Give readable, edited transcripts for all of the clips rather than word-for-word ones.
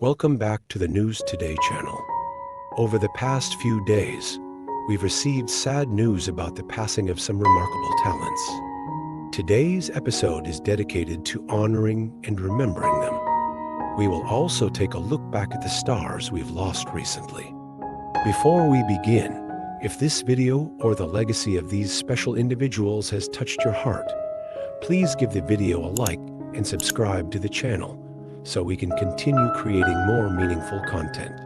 Welcome back to the News Today channel. Over the past few days, we've received sad news about the passing of some remarkable talents. Today's episode is dedicated to honoring and remembering them. We will also take a look back at the stars we've lost recently. Before we begin, if this video or the legacy of these special individuals has touched your heart, please give the video a like and subscribe to the channel so we can continue creating more meaningful content.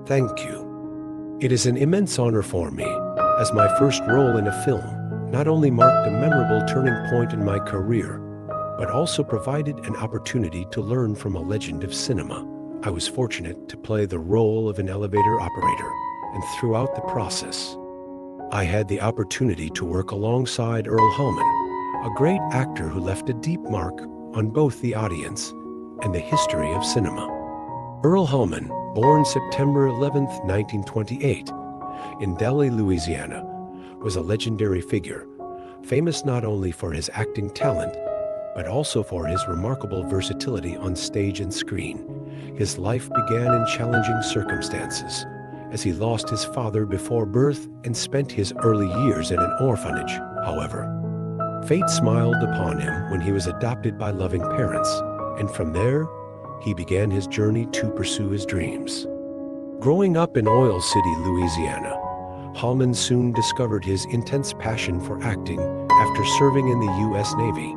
Thank you. It is an immense honor for me, as my first role in a film not only marked a memorable turning point in my career, but also provided an opportunity to learn from a legend of cinema. I was fortunate to play the role of an elevator operator, and throughout the process, I had the opportunity to work alongside Earl Hallman, a great actor who left a deep mark on both the audience and the history of cinema. Earl Hallman, born September 11, 1928, in Delhi, Louisiana, was a legendary figure, famous not only for his acting talent, but also for his remarkable versatility on stage and screen. His life began in challenging circumstances, as he lost his father before birth and spent his early years in an orphanage. However, fate smiled upon him when he was adopted by loving parents, and from there, he began his journey to pursue his dreams. Growing up in Oil City, Louisiana, Hallman soon discovered his intense passion for acting after serving in the U.S. Navy.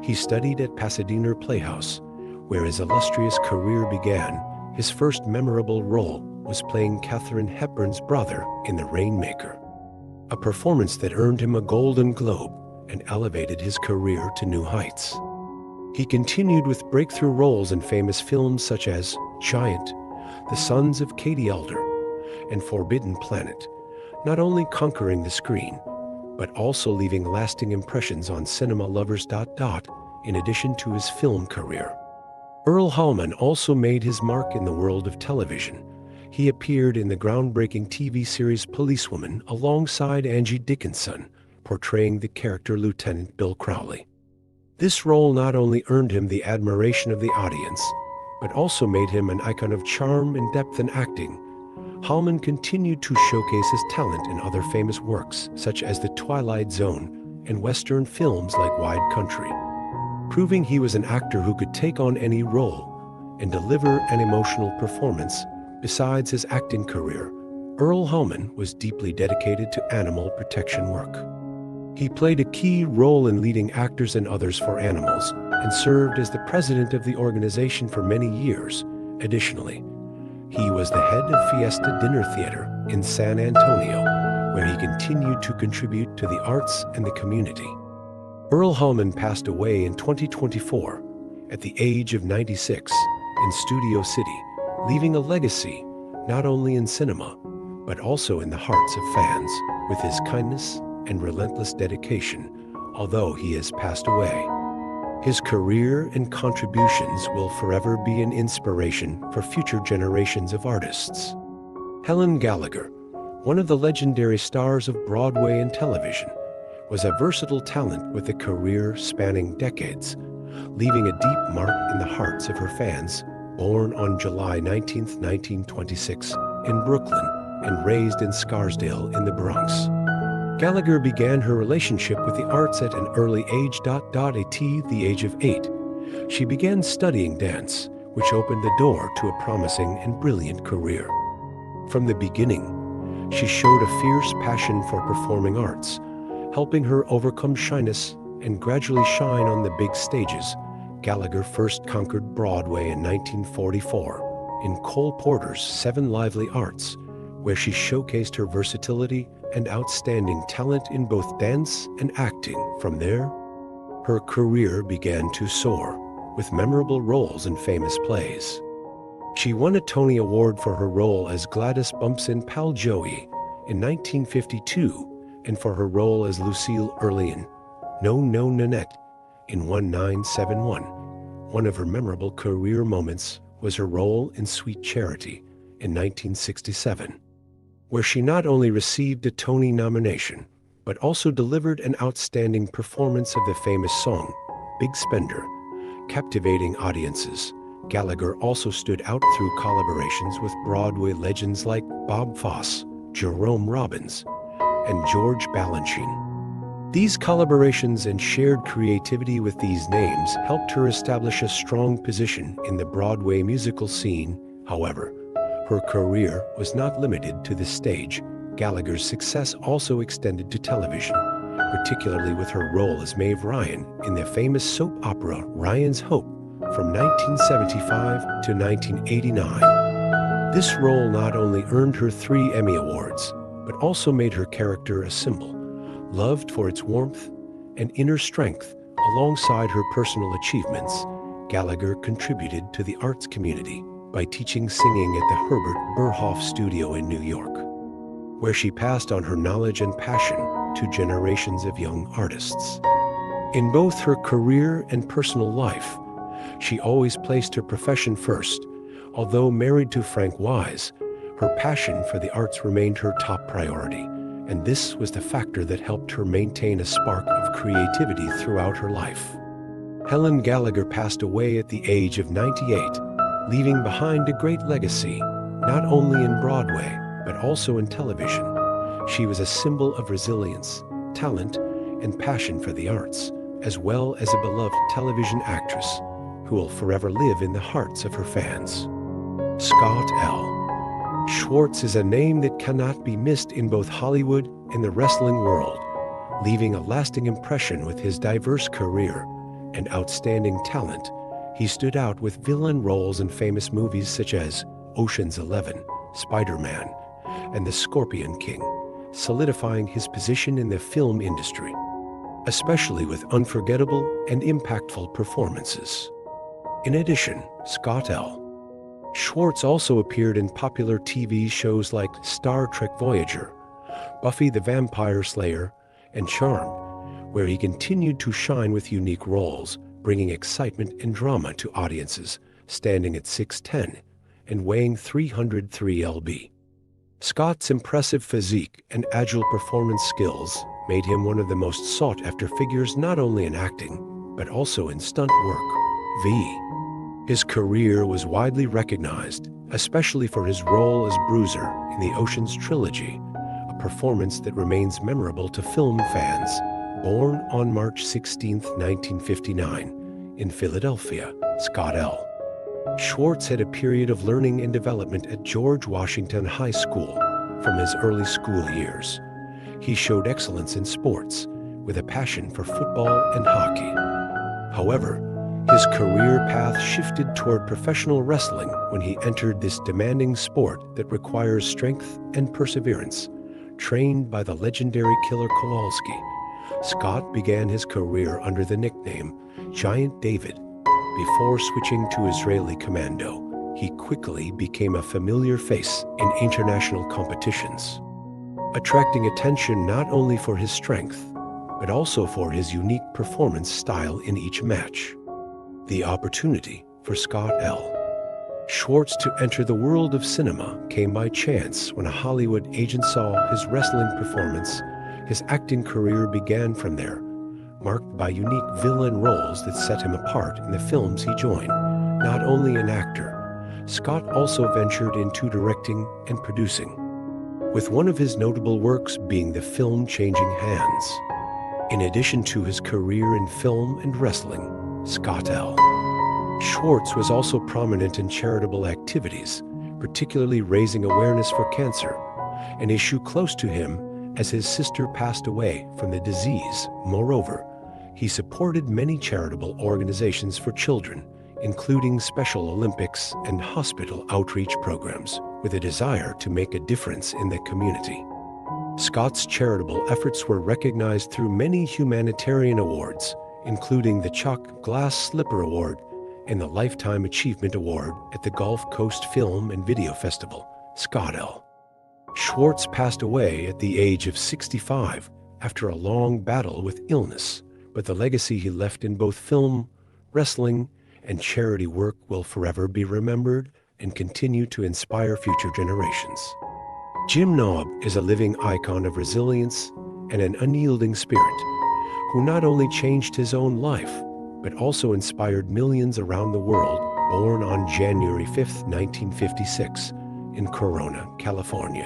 He studied at Pasadena Playhouse, where his illustrious career began. His first memorable role was playing Katharine Hepburn's brother in The Rainmaker, a performance that earned him a Golden Globe and elevated his career to new heights. He continued with breakthrough roles in famous films such as Giant, The Sons of Katie Elder, and Forbidden Planet, not only conquering the screen, but also leaving lasting impressions on cinema lovers. In addition to his film career, Earl Hallman also made his mark in the world of television. He appeared in the groundbreaking TV series Policewoman alongside Angie Dickinson, portraying the character Lieutenant Bill Crowley. This role not only earned him the admiration of the audience, but also made him an icon of charm and depth in acting. Hallman continued to showcase his talent in other famous works, such as The Twilight Zone and Western films like Wide Country, proving he was an actor who could take on any role and deliver an emotional performance. Besides his acting career, Earl Hallman was deeply dedicated to animal protection work. He played a key role in leading actors and others for animals, and served as the president of the organization for many years. Additionally, he was the head of Fiesta Dinner Theater in San Antonio, where he continued to contribute to the arts and the community. Earl Hallman passed away in 2024 at the age of 96 in Studio City, leaving a legacy not only in cinema, but also in the hearts of fans. With his kindness and relentless dedication, although he has passed away, his career and contributions will forever be an inspiration for future generations of artists. Helen Gallagher, one of the legendary stars of Broadway and television, was a versatile talent with a career spanning decades, leaving a deep mark in the hearts of her fans. Born on July 19, 1926, in Brooklyn and raised in Scarsdale in the Bronx, Gallagher began her relationship with the arts at an early age. At the age of 8, she began studying dance, which opened the door to a promising and brilliant career. From the beginning, she showed a fierce passion for performing arts, helping her overcome shyness and gradually shine on the big stages. Gallagher first conquered Broadway in 1944 in Cole Porter's Seven Lively Arts, where she showcased her versatility and outstanding talent in both dance and acting. From there, her career began to soar, with memorable roles in famous plays. She won a Tony Award for her role as Gladys Bumps in Pal Joey in 1952, and for her role as Lucille Early in No No Nanette in 1971. One of her memorable career moments was her role in Sweet Charity in 1967, where she not only received a Tony nomination, but also delivered an outstanding performance of the famous song, Big Spender, captivating audiences Gallagher also stood out through collaborations with Broadway legends like Bob Fosse, Jerome Robbins, and George Balanchine. These collaborations and shared creativity with these names helped her establish a strong position in the Broadway musical scene. However, her career was not limited to the stage. Gallagher's success also extended to television, particularly with her role as Maeve Ryan in the famous soap opera Ryan's Hope from 1975 to 1989. This role not only earned her 3 Emmy Awards, but also made her character a symbol, loved for its warmth and inner strength. Alongside her personal achievements, Gallagher contributed to the arts community by teaching singing at the Herbert Burhoff Studio in New York, where she passed on her knowledge and passion to generations of young artists. In both her career and personal life, she always placed her profession first. Although married to Frank Wise, her passion for the arts remained her top priority, and this was the factor that helped her maintain a spark of creativity throughout her life. Helen Gallagher passed away at the age of 98, leaving behind a great legacy, not only in Broadway, but also in television. She was a symbol of resilience, talent, and passion for the arts, as well as a beloved television actress who will forever live in the hearts of her fans. Scott L. Schwartz is a name that cannot be missed in both Hollywood and the wrestling world, leaving a lasting impression with his diverse career and outstanding talent. He stood out with villain roles in famous movies such as Ocean's 11, Spider-Man, and The Scorpion King, solidifying his position in the film industry, especially with unforgettable and impactful performances. In addition, Scott L. Schwartz also appeared in popular TV shows like Star Trek Voyager, Buffy the Vampire Slayer, and Charmed, where he continued to shine with unique roles, bringing excitement and drama to audiences, standing at 6'10" and weighing 303 lb. Scott's impressive physique and agile performance skills made him one of the most sought-after figures not only in acting, but also in stunt work. His career was widely recognized, especially for his role as Bruiser in the Ocean's trilogy, a performance that remains memorable to film fans. Born on March 16, 1959, in Philadelphia, Scott L. Schwartz had a period of learning and development at George Washington High School. From his early school years, he showed excellence in sports, with a passion for football and hockey. However, his career path shifted toward professional wrestling when he entered this demanding sport that requires strength and perseverance. Trained by the legendary Killer Kowalski, Scott began his career under the nickname Giant David. Before switching to Israeli Commando, he quickly became a familiar face in international competitions, attracting attention not only for his strength, but also for his unique performance style in each match. The opportunity for Scott L. Schwartz to enter the world of cinema came by chance when a Hollywood agent saw his wrestling performance. His acting career began from there, marked by unique villain roles that set him apart in the films he joined. Not only an actor, Scott also ventured into directing and producing, with one of his notable works being the film Changing Hands. In addition to his career in film and wrestling, Scott L. Schwartz was also prominent in charitable activities, particularly raising awareness for cancer, an issue close to him as his sister passed away from the disease. Moreover, he supported many charitable organizations for children, including Special Olympics and hospital outreach programs, with a desire to make a difference in the community. Scott's charitable efforts were recognized through many humanitarian awards, including the Chalk Glass Slipper Award and the Lifetime Achievement Award at the Gulf Coast Film and Video Festival. Scott L. Schwartz passed away at the age of 65 after a long battle with illness, but the legacy he left in both film, wrestling, and charity work will forever be remembered and continue to inspire future generations. Jim Knob is a living icon of resilience and an unyielding spirit, who not only changed his own life, but also inspired millions around the world born on January 5, 1956, in Corona, California.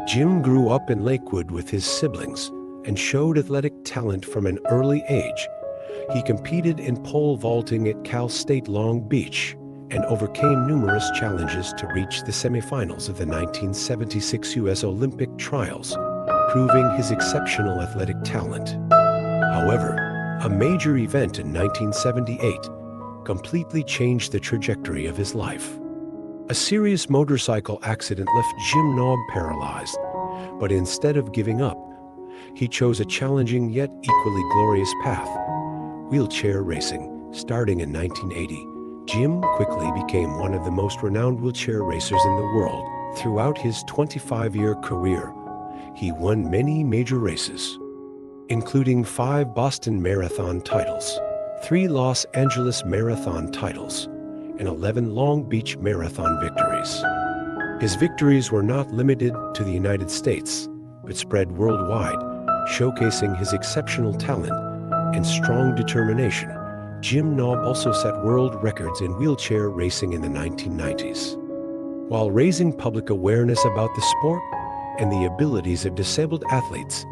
Jim grew up in Lakewood with his siblings and showed athletic talent from an early age. He competed in pole vaulting at Cal State Long Beach and overcame numerous challenges to reach the semifinals of the 1976 U.S. Olympic trials, proving his exceptional athletic talent. However, a major event in 1978 completely changed the trajectory of his life. A serious motorcycle accident left Jim Knob paralyzed, but instead of giving up, he chose a challenging yet equally glorious path: wheelchair racing. Starting in 1980, Jim quickly became one of the most renowned wheelchair racers in the world. Throughout his 25-year career, he won many major races, including 5 Boston Marathon titles, 3 Los Angeles Marathon titles, and 11 Long Beach Marathon victories. His victories were not limited to the United States, but spread worldwide, showcasing his exceptional talent and strong determination. Jim Knob also set world records in wheelchair racing in the 1990s. While raising public awareness about the sport and the abilities of disabled athletes,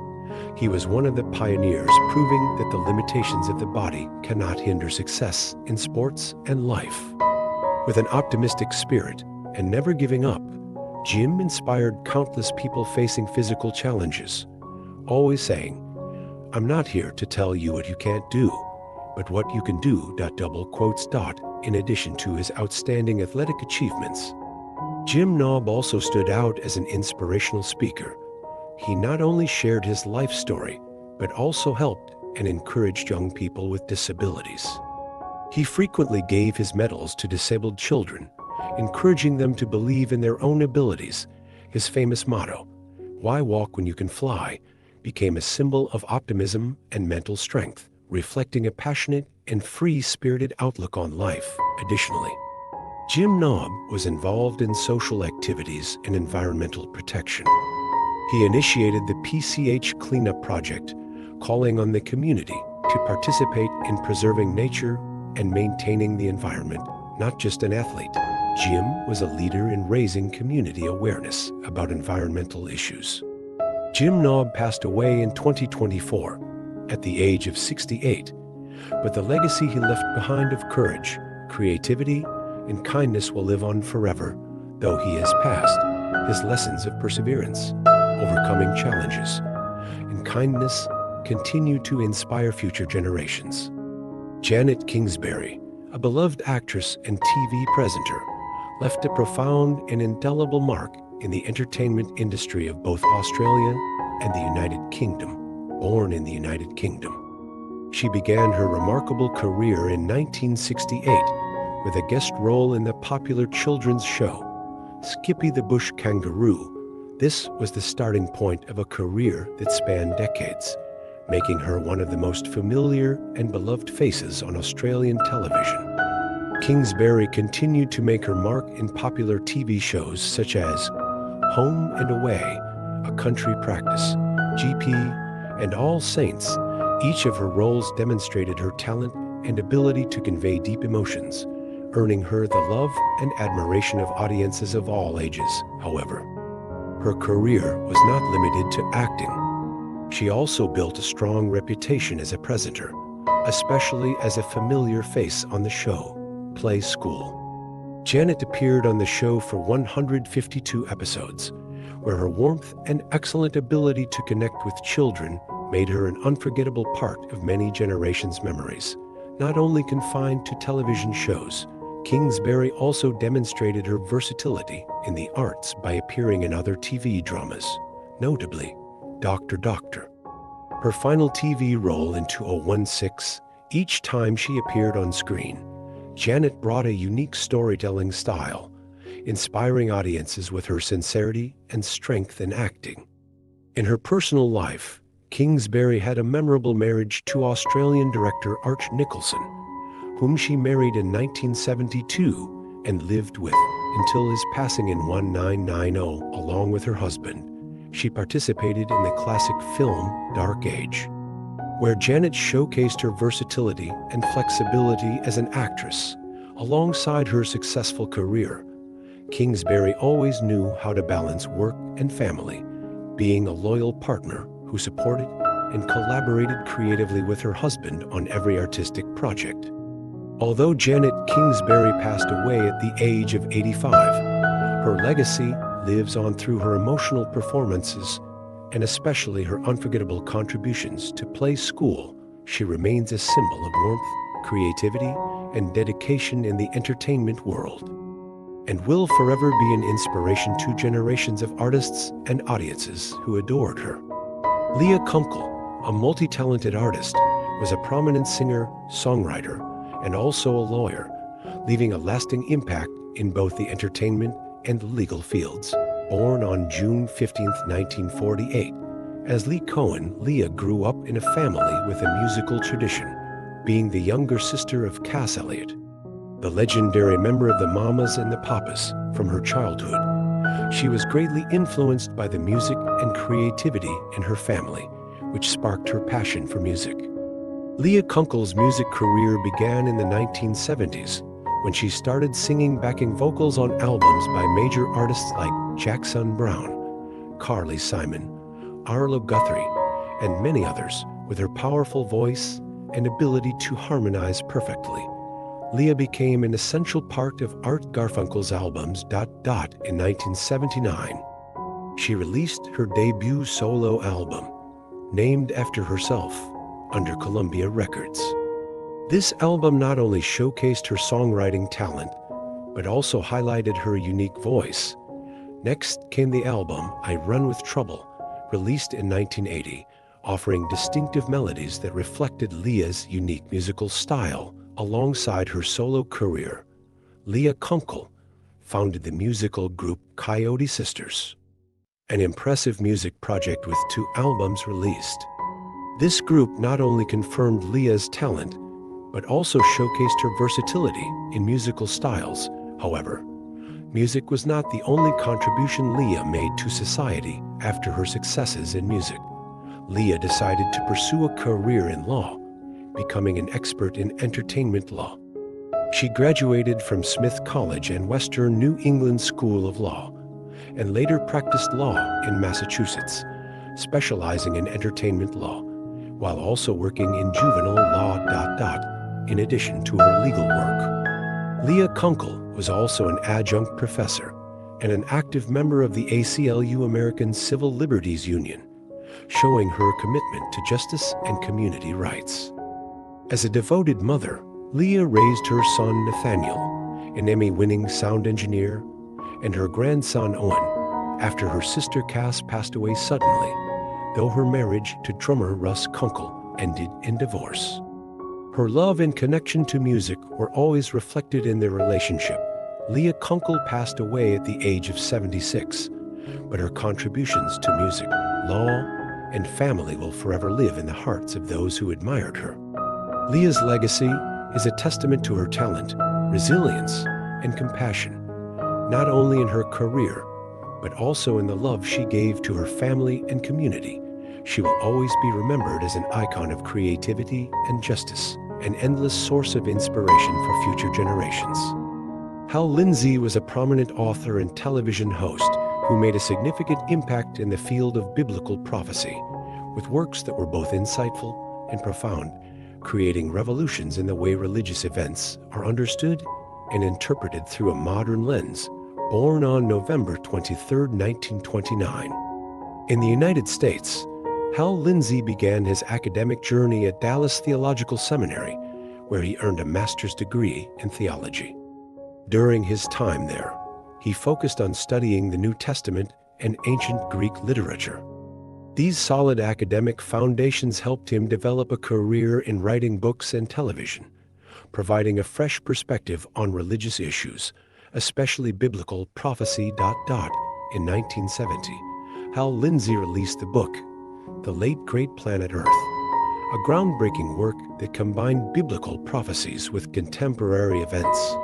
he was one of the pioneers proving that the limitations of the body cannot hinder success in sports and life. With an optimistic spirit and never giving up, Jim inspired countless people facing physical challenges, always saying, "I'm not here to tell you what you can't do, but what you can do." In addition to his outstanding athletic achievements, Jim Knob also stood out as an inspirational speaker. He not only shared his life story, but also helped and encouraged young people with disabilities. He frequently gave his medals to disabled children, encouraging them to believe in their own abilities. His famous motto, "Why walk when you can fly?" became a symbol of optimism and mental strength, reflecting a passionate and free-spirited outlook on life. Additionally, Jim Knob was involved in social activities and environmental protection. He initiated the PCH Cleanup Project, calling on the community to participate in preserving nature and maintaining the environment. Not just an athlete, Jim was a leader in raising community awareness about environmental issues. Jim Knob passed away in 2024 at the age of 68, but the legacy he left behind of courage, creativity, and kindness will live on forever. Though he has passed, his lessons of perseverance, overcoming challenges, and kindness continue to inspire future generations. Janet Kingsbury, a beloved actress and TV presenter, left a profound and indelible mark in the entertainment industry of both Australia and the United Kingdom. Born in the United Kingdom, she began her remarkable career in 1968 with a guest role in the popular children's show, Skippy the Bush Kangaroo. This was the starting point of a career that spanned decades, making her one of the most familiar and beloved faces on Australian television. Kingsbury continued to make her mark in popular TV shows such as Home and Away, A Country Practice, GP, and All Saints. Each of her roles demonstrated her talent and ability to convey deep emotions, earning her the love and admiration of audiences of all ages. However, her career was not limited to acting. She also built a strong reputation as a presenter, especially as a familiar face on the show, Play School. Janet appeared on the show for 152 episodes, where her warmth and excellent ability to connect with children made her an unforgettable part of many generations' memories. Not only confined to television shows, Kingsbury also demonstrated her versatility in the arts by appearing in other TV dramas, notably Dr. Doctor. Her final TV role in 2016, each time she appeared on screen, Janet brought a unique storytelling style, inspiring audiences with her sincerity and strength in acting. In her personal life, Kingsbury had a memorable marriage to Australian director Arch Nicholson, whom she married in 1972 and lived with until his passing in 1990. Along with her husband, she participated in the classic film Dark Age, where Janet showcased her versatility and flexibility as an actress, Alongside her successful career, Kingsbury always knew how to balance work and family, being a loyal partner who supported and collaborated creatively with her husband on every artistic project. Although Janet Kingsbury passed away at the age of 85, her legacy lives on through her emotional performances and especially her unforgettable contributions to Play School. She remains a symbol of warmth, creativity, and dedication in the entertainment world, and will forever be an inspiration to generations of artists and audiences who adored her. Leah Kunkel, a multi-talented artist, was a prominent singer, songwriter, and also a lawyer, leaving a lasting impact in both the entertainment and legal fields. Born on June 15, 1948, as Lee Cohen, Leah grew up in a family with a musical tradition, being the younger sister of Cass Elliot, the legendary member of the Mamas and the Papas from her childhood. She was greatly influenced by the music and creativity in her family, which sparked her passion for music. Leah Kunkel's music career began in the 1970s when she started singing backing vocals on albums by major artists like Jackson Browne, Carly Simon, Arlo Guthrie, and many others. With her powerful voice and ability to harmonize perfectly, Leah became an essential part of Art Garfunkel's albums. In 1979, she released her debut solo album, named after herself, under Columbia Records. This album not only showcased her songwriting talent, but also highlighted her unique voice. Next came the album I Run With Trouble, released in 1980, offering distinctive melodies that reflected Leah's unique musical style. Alongside her solo career, Leah Kunkel founded the musical group Coyote Sisters, an impressive music project with 2 albums released. This group not only confirmed Leah's talent, but also showcased her versatility in musical styles. However, music was not the only contribution Leah made to society. After her successes in music, Leah decided to pursue a career in law, becoming an expert in entertainment law. She graduated from Smith College and Western New England School of Law, and later practiced law in Massachusetts, specializing in entertainment law, while also working in juvenile law. In addition to her legal work, Leah Kunkel was also an adjunct professor and an active member of the ACLU American Civil Liberties Union, showing her commitment to justice and community rights. As a devoted mother, Leah raised her son Nathaniel, an Emmy-winning sound engineer, and her grandson Owen, after her sister Cass passed away suddenly, though her marriage to drummer Russ Kunkel ended in divorce. Her love and connection to music were always reflected in their relationship. Leah Kunkel passed away at the age of 76, but her contributions to music, law, and family will forever live in the hearts of those who admired her. Leah's legacy is a testament to her talent, resilience, and compassion, not only in her career, but also in the love she gave to her family and community. She will always be remembered as an icon of creativity and justice, an endless source of inspiration for future generations. Hal Lindsey was a prominent author and television host who made a significant impact in the field of biblical prophecy, with works that were both insightful and profound, creating revolutions in the way religious events are understood and interpreted through a modern lens. Born on November 23, 1929. In the United States, Hal Lindsey began his academic journey at Dallas Theological Seminary, where he earned a master's degree in theology. During his time there, he focused on studying the New Testament and ancient Greek literature. These solid academic foundations helped him develop a career in writing books and television, providing a fresh perspective on religious issues, especially biblical prophecy. In 1970, Hal Lindsey released the book, The Late Great Planet Earth, a groundbreaking work that combined biblical prophecies with contemporary events.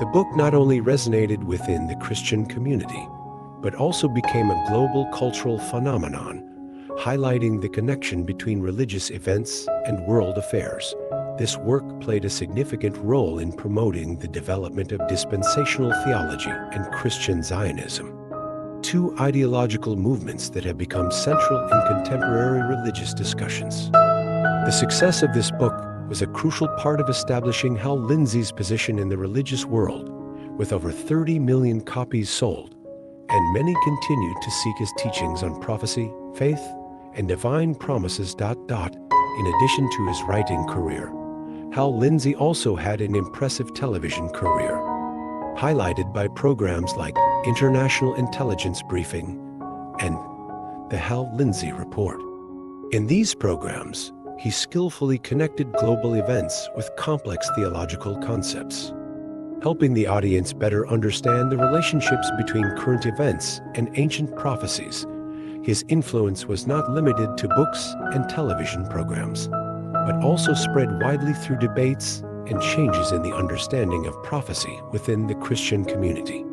The book not only resonated within the Christian community, but also became a global cultural phenomenon, highlighting the connection between religious events and world affairs. This work played a significant role in promoting the development of dispensational theology and Christian Zionism, two ideological movements that have become central in contemporary religious discussions. The success of this book was a crucial part of establishing Hal Lindsey's position in the religious world, with over 30 million copies sold, and many continue to seek his teachings on prophecy, faith, and divine promises. In addition to his writing career, Hal Lindsey also had an impressive television career, highlighted by programs like International Intelligence Briefing and The Hal Lindsey Report. In these programs, he skillfully connected global events with complex theological concepts, helping the audience better understand the relationships between current events and ancient prophecies. His influence was not limited to books and television programs, but also spread widely through debates and changes in the understanding of prophecy within the Christian community.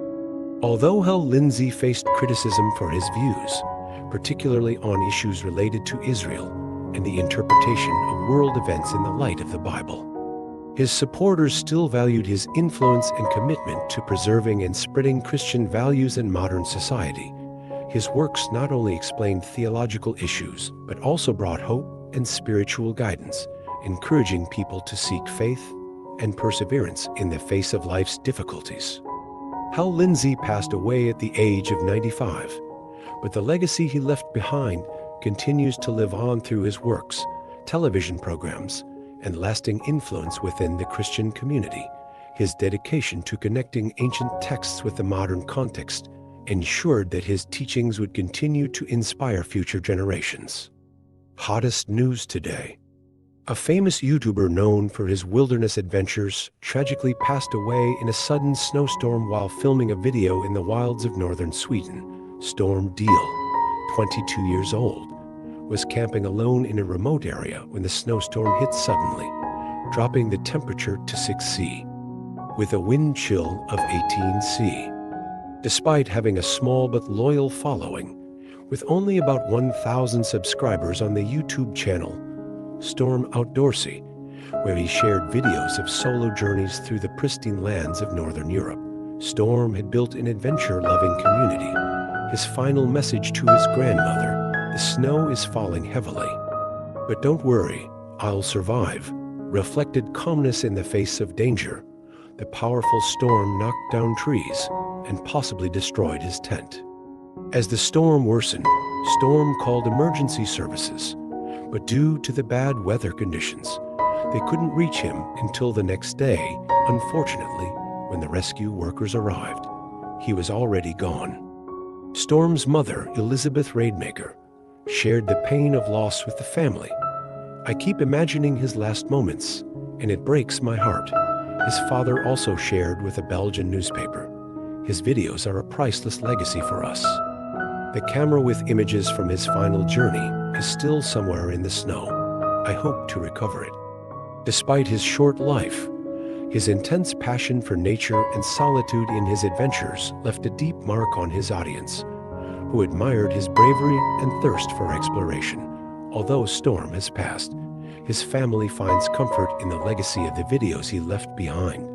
Although Hal Lindsey faced criticism for his views, particularly on issues related to Israel and the interpretation of world events in the light of the Bible, his supporters still valued his influence and commitment to preserving and spreading Christian values in modern society. His works not only explained theological issues, but also brought hope and spiritual guidance, encouraging people to seek faith and perseverance in the face of life's difficulties. Hal Lindsey passed away at the age of 95, but the legacy he left behind continues to live on through his works, television programs, and lasting influence within the Christian community. His dedication to connecting ancient texts with the modern context ensured that his teachings would continue to inspire future generations. Hottest news today. A famous YouTuber known for his wilderness adventures tragically passed away in a sudden snowstorm while filming a video in the wilds of northern Sweden. Storm Deal, 22 years old, was camping alone in a remote area when the snowstorm hit suddenly, dropping the temperature to 6°C, with a wind chill of 18°C. Despite having a small but loyal following, with only about 1,000 subscribers on the YouTube channel Storm Outdoorsy, where he shared videos of solo journeys through the pristine lands of Northern Europe, Storm had built an adventure-loving community. His final message to his grandmother: "The snow is falling heavily, but don't worry, I'll survive," reflected calmness in the face of danger. The powerful storm knocked down trees and possibly destroyed his tent. As the storm worsened, Storm called emergency services, but due to the bad weather conditions, they couldn't reach him until the next day. Unfortunately, when the rescue workers arrived, he was already gone. Storm's mother, Elizabeth Raidmaker, shared the pain of loss with the family. "I keep imagining his last moments, and it breaks my heart." His father also shared with a Belgian newspaper, "His videos are a priceless legacy for us." The camera with images from his final journey is still somewhere in the snow. I hope to recover it. Despite his short life, his intense passion for nature and solitude in his adventures left a deep mark on his audience, who admired his bravery and thirst for exploration. Although Storm has passed, his family finds comfort in the legacy of the videos he left behind,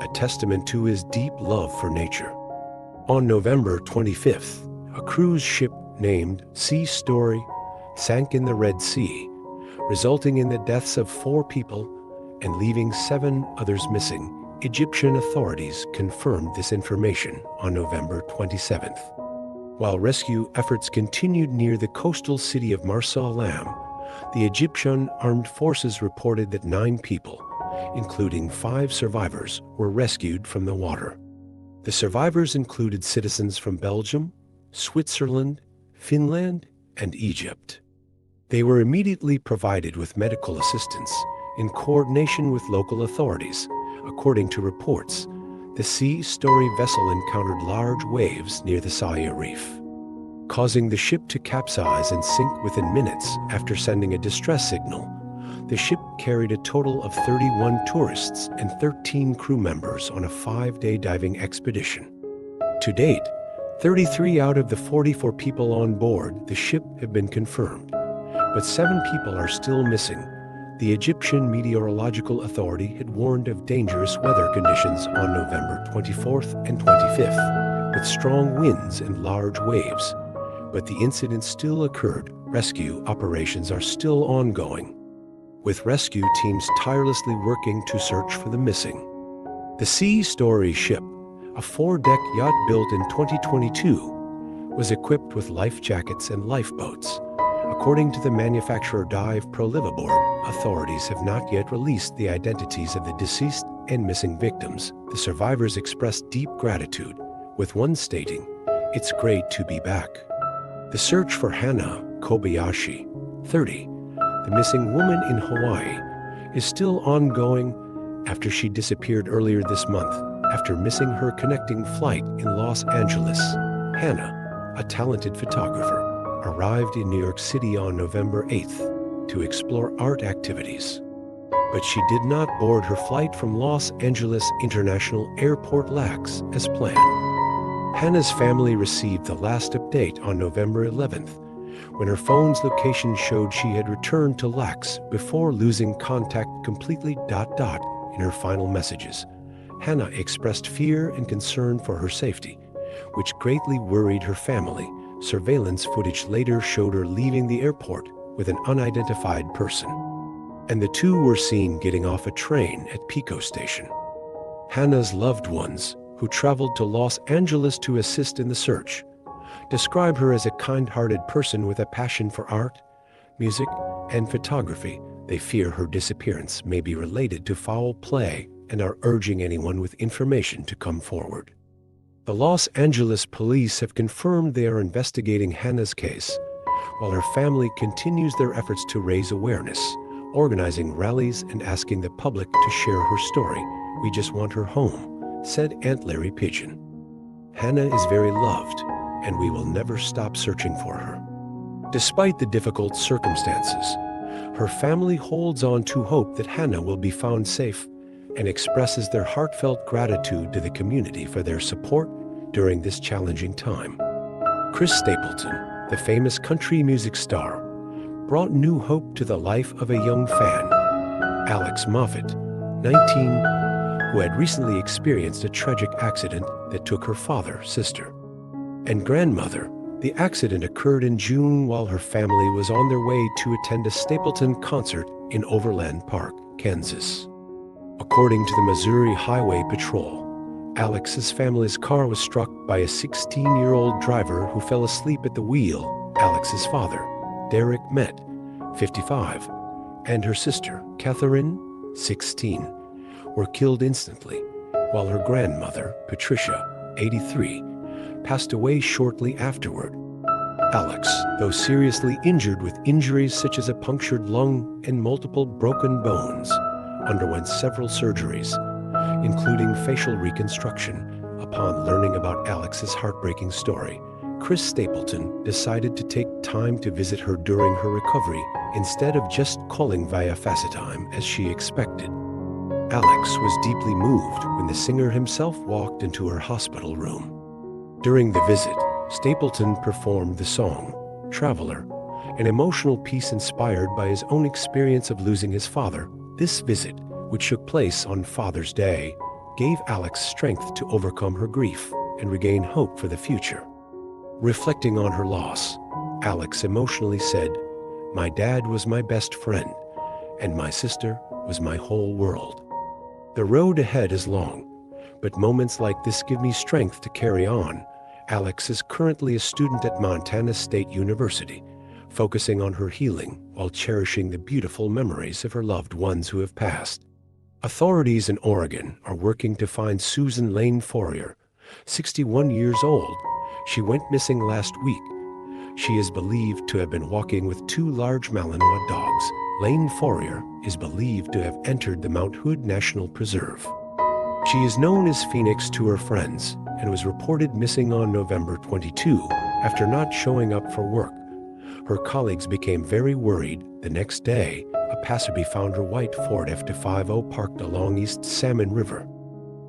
a testament to his deep love for nature. On November 25th, a cruise ship named Sea Story sank in the Red Sea, resulting in the deaths of 4 people and leaving 7 others missing. Egyptian authorities confirmed this information on November 27th. While rescue efforts continued near the coastal city of Marsa Alam, the Egyptian armed forces reported that 9 people, including 5 survivors, were rescued from the water. The survivors included citizens from Belgium, Switzerland, Finland, and Egypt. They were immediately provided with medical assistance in coordination with local authorities. According to reports, the Sea Story vessel encountered large waves near the Saya Reef, causing the ship to capsize and sink within minutes after sending a distress signal. The ship carried a total of 31 tourists and 13 crew members on a 5-day diving expedition. To date, 33 out of the 44 people on board the ship have been confirmed, but 7 people are still missing, The Egyptian Meteorological Authority had warned of dangerous weather conditions on November 24th and 25th, with strong winds and large waves. But the incident still occurred. Rescue operations are still ongoing, with rescue teams tirelessly working to search for the missing. The Sea Story ship, a 4-deck yacht built in 2022, was equipped with life jackets and lifeboats. According to the manufacturer Dive Pro Liveaboard, authorities have not yet released the identities of the deceased and missing victims. The survivors expressed deep gratitude, with one stating, "It's great to be back." The search for Hana Kobayashi, 30, the missing woman in Hawaii, is still ongoing after she disappeared earlier this month after missing her connecting flight in Los Angeles. Hana, a talented photographer, arrived in New York City on November 8th to explore art activities. But she did not board her flight from Los Angeles International Airport LAX as planned. Hana's family received the last update on November 11th, when her phone's location showed she had returned to LAX before losing contact completely. In her final messages, Hana expressed fear and concern for her safety, which greatly worried her family. Surveillance footage later showed her leaving the airport with an unidentified person, and the two were seen getting off a train at Pico Station. Hana's loved ones, who traveled to Los Angeles to assist in the search, describe her as a kind-hearted person with a passion for art, music, and photography. They fear her disappearance may be related to foul play and are urging anyone with information to come forward. The Los Angeles police have confirmed they are investigating Hana's case, while her family continues their efforts to raise awareness, organizing rallies and asking the public to share her story. "We just want her home," said Aunt Larry Pigeon. "Hana is very loved, and we will never stop searching for her." Despite the difficult circumstances, her family holds on to hope that Hana will be found safe and expresses their heartfelt gratitude to the community for their support during this challenging time. Chris Stapleton, the famous country music star, brought new hope to the life of a young fan, Alex Moffat, 19, who had recently experienced a tragic accident that took her father, sister, and grandmother. The accident occurred in June while her family was on their way to attend a Stapleton concert in Overland Park, Kansas. According to the Missouri Highway Patrol, Alex's family's car was struck by a 16-year-old driver who fell asleep at the wheel. Alex's father, Derek Met, 55, and her sister, Catherine, 16, were killed instantly, while her grandmother, Patricia, 83, passed away shortly afterward. Alex, though seriously injured with injuries such as a punctured lung and multiple broken bones, underwent several surgeries, including facial reconstruction. Upon learning about Alex's heartbreaking story, Chris Stapleton decided to take time to visit her during her recovery instead of just calling via FaceTime as she expected. Alex was deeply moved when the singer himself walked into her hospital room. During the visit, Stapleton performed the song, Traveler, an emotional piece inspired by his own experience of losing his father. This visit, which took place on Father's Day, gave Alex strength to overcome her grief and regain hope for the future. Reflecting on her loss, Alex emotionally said, "My dad was my best friend, and my sister was my whole world. The road ahead is long, but moments like this give me strength to carry on." Alex is currently a student at Montana State University, focusing on her healing while cherishing the beautiful memories of her loved ones who have passed. Authorities in Oregon are working to find Susan Lane Fourier, 61 years old. She went missing last week. She is believed to have been walking with two large Malinois dogs. Lane Fourier is believed to have entered the Mount Hood National Preserve. She is known as Phoenix to her friends and was reported missing on November 22 after not showing up for work. Her colleagues became very worried. The next day, a passerby found her white Ford F-250 parked along East Salmon River.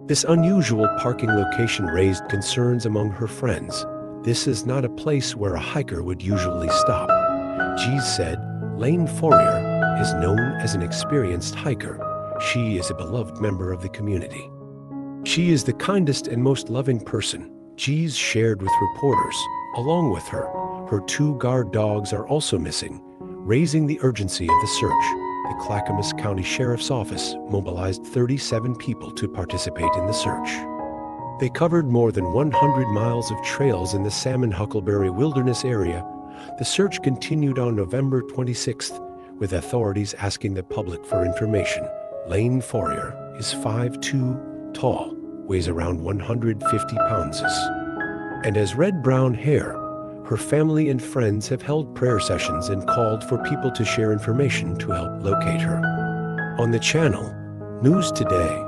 This unusual parking location raised concerns among her friends. "This is not a place where a hiker would usually stop," Gies said. Lane Fourier is known as an experienced hiker. She is a beloved member of the community. She is the kindest and most loving person, Jeez shared with reporters. Along with her, her 2 guard dogs are also missing, raising the urgency of the search. The Clackamas County Sheriff's Office mobilized 37 people to participate in the search. They covered more than 100 miles of trails in the Salmon-Huckleberry Wilderness area. The search continued on November 26th, with authorities asking the public for information. Lane Fourier is 5'2" tall, weighs around 150 pounds, and has red-brown hair. Her family and friends have held prayer sessions and called for people to share information to help locate her. On the channel, News Today,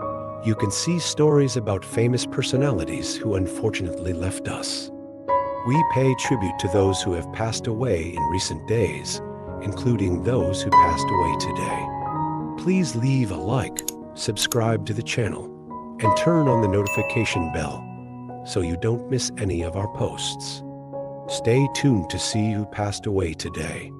you can see stories about famous personalities who unfortunately left us. We pay tribute to those who have passed away in recent days, including those who passed away today. Please leave a like, subscribe to the channel, and turn on the notification bell so you don't miss any of our posts. Stay tuned to see who passed away today.